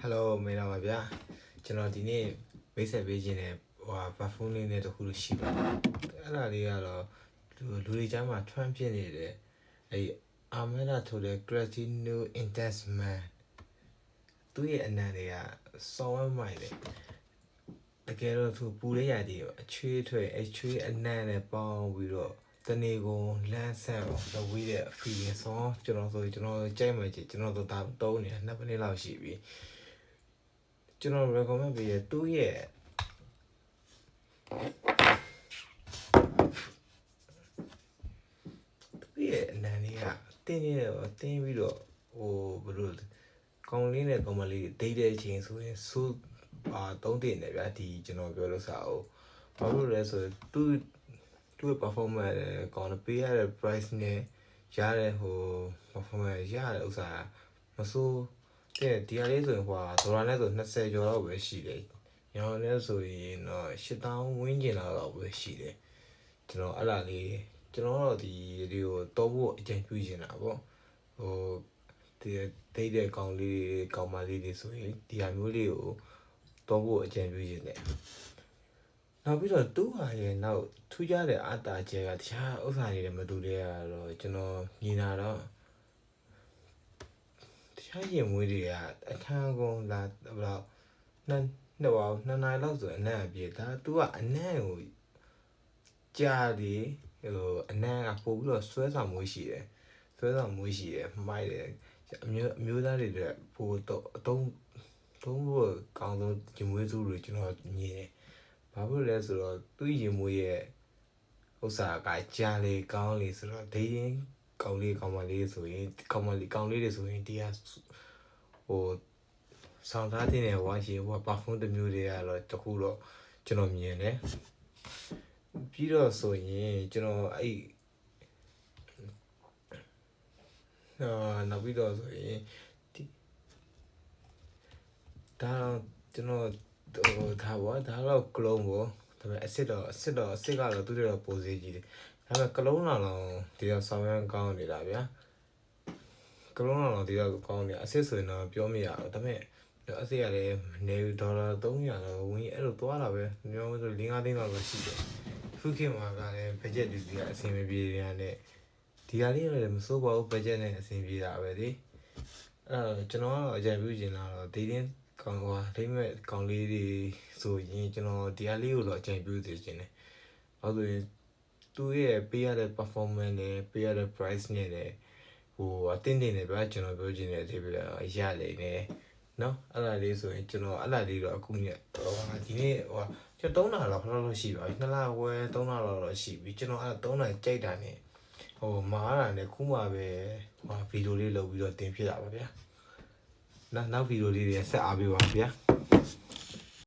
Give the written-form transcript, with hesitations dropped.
Hello မင်္ဂလာပါဗျာကျွန်တော်ဒီနေ့မိတ်ဆက်ပေးခြင်းနဲ့ဘတ်ဖုန်းလေးနဲ့တခုလို့ရှိပါတယ်အဲ့ဒါလေးကတော့လူတွေကြားမှာထွန်းပြနေတယ်အဲ့အာမနာထိုတဲ့ Crescino Investment သူရဲ့အနံ့တွေကစောင်းဝမ်းမိုင်တယ်တကယ်တော့သူပူတဲ့ရာတွေအချွေးထွက်အချွေးအနံ့နဲ့ပေါင်းပြီးတော့တနေကုန်လမ်းဆက်အောင်လုပ်ဝေးတဲ့ feeling ဆောင်းကျွန်တော်ကြိုက်မှကြည့်ကျွန်တော်တို့ဒါတုံးနေတာ2မိနစ်လောက်ရှိပြီကျွန်တော် recommend ပေးရသူ့ရဲ့အနံလေးကတင်းနေတော့တင်းပြီးတော့ဘယ်လိုကောင်းလေးနဲ့ကောင်းမလေးဒိတ်တဲ့အချိန်ဆိုရင်စူးသုံးတင်တယ်ဗျာဒီကျွန်တော်ပြောလို့စားအောင်ဘာလို့လဲဆိုသူ့ရဲ့ performance ကောင်းတယ်ပေးရတဲ့ price နဲ့ရတဲ့performance ရတဲ့ဥစ္စာမစိုးတဲ့ဒီဟာလေးဆိုရင်ဒေါ်လာနဲ့ဆို20ကျော်တော့ပဲရှိတယ်။ရောင်းလဲဆိုရင်တော့8000ဝန်းကျင်လောက်ပဲရှိတယ်။ကျွန်တော်အဲ့ဒါလေးကျွန်တော်တော့ဒီကိုတော့ဖို့အကြံပြုနေတာပေါ့။ဒီဒိတ်တဲ့ကောင်မလေးတွေဆိုရင်ဒီဟာမျိုးလေးကိုတော့ဖို့အကြံပြုနေတယ်။နောက်ပြီးတော့သူ့ဟာရဲ့နောက်ထူးခြားတဲ့အာတာကျဲကတခြားဥစ္စာတွေလည်းမတူတဲ့ကတော့ကျွန်တော်မြင်တာတော့ချားရင်မွေးတွေကအခန်းကုန်းလာဘယ်လောက်နှစ်နာရီလောက်ဆိုအနံ့ပြေဒါသူကအနံ့ကိုကြားလေအနံ့ကပို့ပြီးတော့ဆွဲဆောင်မွေးရှိတယ်မိုက်တယ်အမျိုးသားတွေတဲ့ပို့တော့အတုံးဖို့ကောင်းဆုံးရင်မွေးစုတွေကျွန်တော်မြင်တယ်ဘာဖြစ်လဲဆိုတော့သူ့ရင်မွေးရဲ့ဥစ္စာကကြားလေကောင်းလေဆိုတော့ဒိရင်ကောင်းမလေးဆိုရင်ကောင်းလေးတွေဆိုရင်ဒီဟာဆောင်းသားတင်နေဝါရှိပါဖုန်းတစ်မျိုးတွေကတော့တခုတော့ကျွန်တော်မြင်တယ်ပြီးတော့ဆိုရင်ကျွန်တော်နောက်ပြီးတော့ဆိုရင်ဒါကျွန်တော်ဒါတော့ကလုံးပေါ့ဒါပေမဲ့အစ်စ်ကတော့သူတို့တော့ပိုစေးကြီးတယ်ဒါပေမဲ့ကလုံးလောင်ဒီတော့ဆောင်းရမ်းကောင်းနေတာဗျာကလုံးလောင်ဒီတော့ကောင်းနေအစ်စ်ဆိုရင်တော့ပြောမရဘူးဒါပေမဲ့အစ်စ်ရတယ်နေဒေါ်လာ300လောက်ဝင်အဲ့လိုသွားတာပဲမျိုးဆို5-6သိန်းလောက်ပဲရှိတယ်ခုခေတ်မှာကလည်းဘတ်ဂျက်တွေကအဆင်မပြေတဲ့ဒီဟာလေးလည်းမစိုးပါဘူးဘတ်ဂျက်နဲ့အဆင်ပြေတာပဲလေအဲ့ကျွန်တော်ကတော့အကြံပြုချင်တာတော့ဒီတင်းကောင်းဒိမ့်မဲ့ကောင်းလေးတွေဆိုရင်ကျွန်တော်ဒီဟာလေးကိုတော့အကြံပြုစေချင်တယ်ဘာလို့လဲသူရဲ့ပေးရတဲ့ performance နဲ့ပေးရတဲ့ price နဲ့လည်းအတင်းနေပဲကျွန်တော်ပြောချင်တဲ့အသေးပဲရလေနေနော်အဲ့ဒါလေးဆိုရင်ကျွန်တော်အဲ့ဒါလေးတော့အခုညဒီနေ့ကျွန်တော်3လလောက်ခဏလောက်ရှိပါပြီ2လဝဲ3လလောက်ရှိပြီကျွန်တော်အဲ့3လကြိုက်တာနဲ့မားတာနဲ့ခုမှပဲဗီဒီယိုလေးလုပ်ပြီးတော့တင်ပြတာပါဗျာနောက်ဗီဒီယိုလေးတွေဆက်အားပေးပါဗျာ